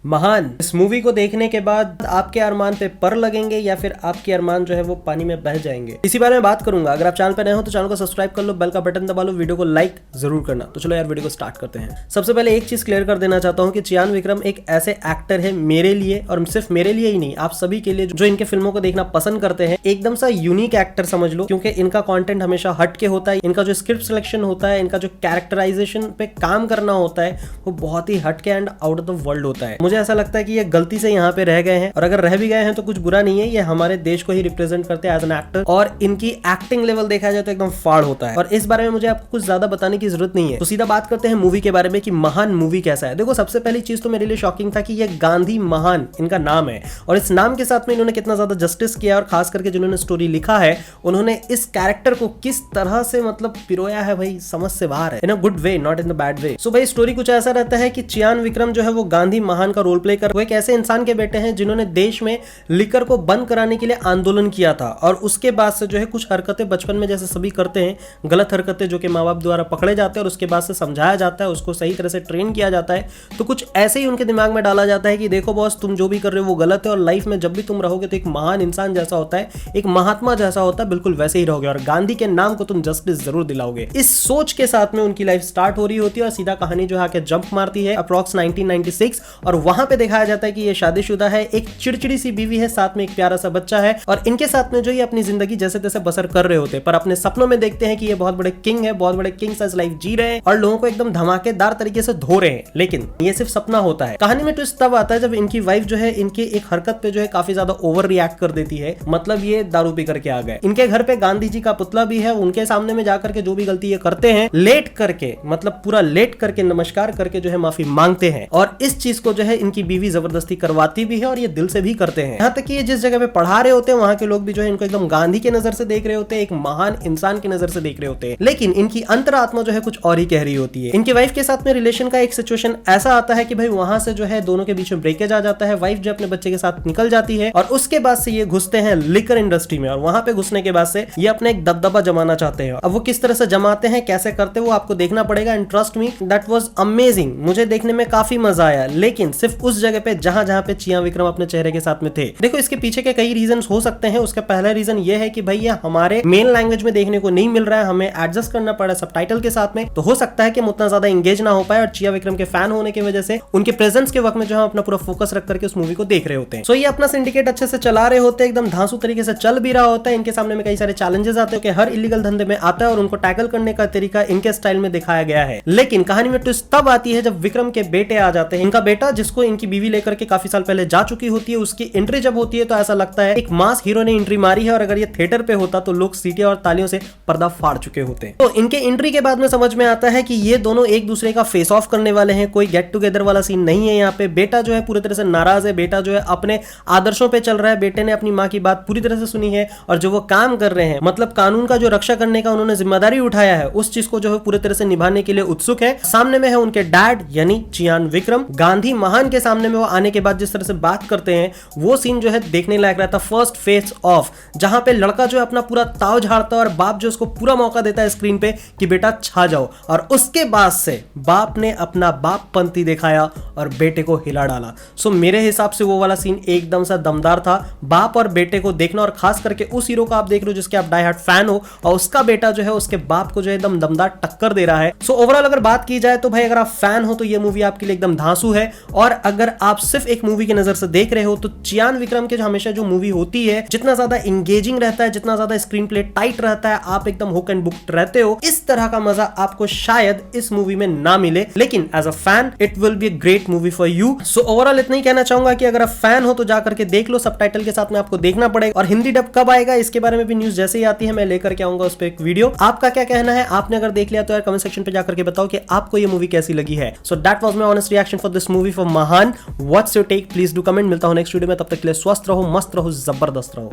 महान इस मूवी को देखने के बाद आपके अरमान पे पर लगेंगे या फिर आपके अरमान जो है वो पानी में बह जाएंगे, इसी बारे में बात करूंगा। अगर आप चैनल पे नए हो तो चैनल को सब्सक्राइब कर लो, बेल का बटन दबा लो, वीडियो को लाइक जरूर करना। तो चलो यार वीडियो को स्टार्ट करते हैं। सबसे पहले एक चीज क्लियर कर देना चाहता हूँ कि चियान विक्रम एक ऐसे एक्टर है मेरे लिए, और सिर्फ मेरे लिए ही नहीं, आप सभी के लिए जो इनके फिल्मों को देखना पसंद करते हैं। एकदम सा यूनिक एक्टर समझ लो, क्योंकि इनका कंटेंट हमेशा हट के होता है। इनका जो स्क्रिप्ट सिलेक्शन होता है, इनका जो कैरेक्टराइजेशन पे काम करना होता है, वो बहुत ही हट के and out of the world होता है। मुझे ऐसा लगता है कि ये गलती से यहाँ पे रह गए हैं, और अगर रह भी गए हैं तो कुछ बुरा नहीं है। ये हमारे देश को ही रिप्रेजेंट करते हैं एज एन एक्टर, और इनकी एक्टिंग लेवल देखा जाए तो एकदम फाड़ होता है। और इस बारे में मुझे आपको कुछ ज्यादा बताने की जरूरत नहीं है। तो सीधा बात करते हैं मूवी के बारे में कि महान मूवी कैसा है। देखो, सबसे पहली चीज तो मेरे लिए शॉकिंग था कि ये गांधी महान इनका नाम है, और इस नाम के साथ में इन्होंने कितना ज्यादा जस्टिस किया, और खास करके जिन्होंने स्टोरी लिखा है उन्होंने इस कैरेक्टर को किस तरह से मतलब पिरोया है भाई, समझ से बाहर है, in a good way, not in the bad way. So भाई स्टोरी कुछ ऐसा रहता है कि चियान विक्रम जो है वो गांधी महान का रोल प्ले कर, वो एक ऐसे इंसान के बेटे हैं जिन्होंने देश में लिकर को बंद कराने के लिए आंदोलन किया था, और उसके बाद से जो है कुछ हरकतें बचपन में जैसे सभी करते हैं, गलत हरकतें जो कि माँ बाप द्वारा पकड़े जाते हैं, और उसके बाद से समझाया जाता है, उसको सही तरह से ट्रेन किया जाता है। तो कुछ ऐसे ही उनके दिमाग में डाला जाता है कि देखो बॉस, तुम जो भी कर रहे हो वो गलत है, और लाइफ में जब भी तुम रहोगे तो एक महान इंसान जैसा होता है, एक महात्मा जैसा होता है, बिल्कुल वैसे ही रहोगे, और गांधी के नाम को तुम जस्टिस जरूर दिलाओगे। इस सोच के साथ में उनकी लाइफ स्टार्ट हो रही होती है, और सीधा कहानी जो है आके जंप मारती है अप्रॉक्स 1996, और वहां पे दिखाया जाता है कि ये शादीशुदा है, एक चिड़चिड़ी सी बीवी है, साथ में एक प्यारा सा बच्चा है, और इनके साथ में जो ये अपनी जिंदगी जैसे तैसे बसर कर रहे होते हैं। पर अपने सपनों में देखते हैं कि ये बहुत बड़े किंग है, बहुत बड़े किंग साइज लाइफ जी रहे हैं, और लोगों को एकदम धमाकेदार तरीके से धो रहे हैं, लेकिन ये सिर्फ सपना होता है। कहानी में ट्विस्ट तब आता है जब इनकी वाइफ जो है इनकी एक हरकत पे जो है काफी ज्यादा ओवर रिएक्ट कर देती है। मतलब ये दारू पी करके आ गए, इनके घर पे गांधी जी का पुतला भी है, उनके सामने में जाकर के जो भी गलती ये करते हैं, लेट करके, मतलब पूरा लेट करके नमस्कार करके जो है माफी मांगते हैं, और इस चीज को जो है इनकी बीवी जबरदस्ती करवाती भी है, और ये दिल से भी करते हैं। यहाँ तक कि ये जिस जगह पे पढ़ा रहे होते हैं वहां के लोग भी जो है इनको एकदम गांधी के नजर से देख रहे होते हैं, एक महान इंसान की नजर से देख रहे होते हैं, लेकिन इनकी अंतरात्मा जो है कुछ और ही कह रही होती है। इनकी वाइफ के साथ में रिलेशन का एक सिचुएशन ऐसा आता है कि भाई वहां से जो है दोनों के बीच में ब्रेकेज आ जाता है। वाइफ जो अपने बच्चे के साथ निकल जाती है, और उसके बाद से ये घुसते हैं लिकर इंडस्ट्री में, और वहां पे घुसने के बाद से ये अपने एक दबदबा जमाना चाहते हैं। अब वो किस तरह से जमाते हैं, कैसे करते हैं, वो आपको देखना पड़ेगा, and trust me that was amazing. मुझे देखने में काफी मजा आया, लेकिन सिर्फ उस जगह पे जहां जहां पे चियान विक्रम अपने चेहरे के साथ में थे। देखो, इसके पीछे के कई रीजन हो सकते हैं। उसका पहला रीजन ये है कि भाई ये हमारे मेन लैंग्वेज में देखने को नहीं मिल रहा है, हमें एडजस्ट करना पड़ा सबटाइटल के साथ में, तो हो सकता है कि हम उतना ज्यादा एंगेज ना हो पाए, और चिया विक्रम के फैन होने की वजह से उनके प्रेजेंस के वक्त में जो हम अपना पूरा फोकस रख करके उस मूवी को देख रहे होते हैं। सो ये अपना सिंडिकेट अच्छे से चला रहे होते हैं, एकदम धांसू तरीके से चल भी रहा होता है। इनके सामने में कई सारे चैलेंजेस आते हैं कि हर इलीगल धंधे में आता है, और उनको टैकल करने का तरीका इनके स्टाइल में दिखाया गया है। लेकिन कहानी में ट्विस्ट तब आती है जब विक्रम के बेटे आ जाते हैं। इनका बेटा, जिसको इनकी बीवी लेकर के काफी साल पहले जा चुकी होती है, उसकी एंट्री जब होती है तो ऐसा लगता है एक मास हीरो ने एंट्री मारी है, और अगर ये थिएटर पे होता तो लोग सीटियां और तालियों से पर्दा फाड़ चुके होते। तो इनके एंट्री के बाद में समझ में आता है कि ये दोनों एक दूसरे का फेस ऑफ करने वाले हैं, कोई गेट टुगेदर वाला सीन नहीं है यहाँ पे। बेटा जो है पूरी तरह से नाराज है, बेटा जो है अपने आदर्शों पे चल रहा है, बेटे ने अपनी माँ की बात पूरी तरह से सुनी है, और जो वो काम कर रहे हैं, मतलब कानून का जो रक्षा करने का उन्होंने जिम्मेदारी उठाया है, उस चीज को जो है पूरी तरह से निभाने के लिए उत्सुक है। सामने में है उनके डैड यानी चियान विक्रम। गांधी महान के सामने में वो आने के बाद जिस तरह से बात करते हैं, वो सीन जो है देखने लायक रहता। फर्स्ट फेस ऑफ, जहां पे लड़का जो है अपना पूरा ताव झाड़ता है, और बाप जो उसको पूरा मौका देता है स्क्रीन पे कि बेटा छा जाओ, और उसके बाद से बाप ने अपना बाप पंथी दिखाया और बेटे को हिला डाला। सो मेरे हिसाब से वो वाला सीन एकदम सा दमदार था। बाप और बेटे को देखना, और खास करके उस हीरो को आप देख रहे हो जिसके आप डाई हार्ड फैन हो, और उसका बेटा जो है उसके बाप को जो है एकदम दमदार टक्कर दे रहा है। सो ओवरऑल अगर बात की जाए तो भाई अगर आप फैन हो तो ये मूवी आपके लिए एकदम धांसू है, और अगर आप सिर्फ एक मूवी की नजर से देख रहे हो तो चियान विक्रम के जो हमेशा जो मूवी होती है, जितना ज्यादा एंगेजिंग रहता है, जितना ज्यादा स्क्रीन प्ले टाइट रहता है, आप एकदम हुक एंड बुक रहते हो, इस तरह का मजा आपको शायद इस मूवी में ना मिले, लेकिन as a fan it will be a great movie for you. So overall इतना ही कहना चाहूंगा कि अगर आप फैन हो तो जाकर के देख लो, सबटाइटल के साथ में आपको देखना पड़ेगा, और हिंदी डब कब आएगा इसके बारे में भी न्यूज जैसे ही आती है मैं लेकर के आऊंगा उस पर एक वीडियो। आपका क्या कहना है, आपने अगर देख लिया तो यार कमेंट सेक्शन पे जाकर के बताओ कि आपको ये मूवी कैसी लगी है। So that was my honest reaction for this movie for Mahaan. What's your take, please do comment. मिलता हूं नेक्स्ट वीडियो में, तब तक के लिए स्वस्थ रहो, मस्त रहो, जबरदस्त रहो।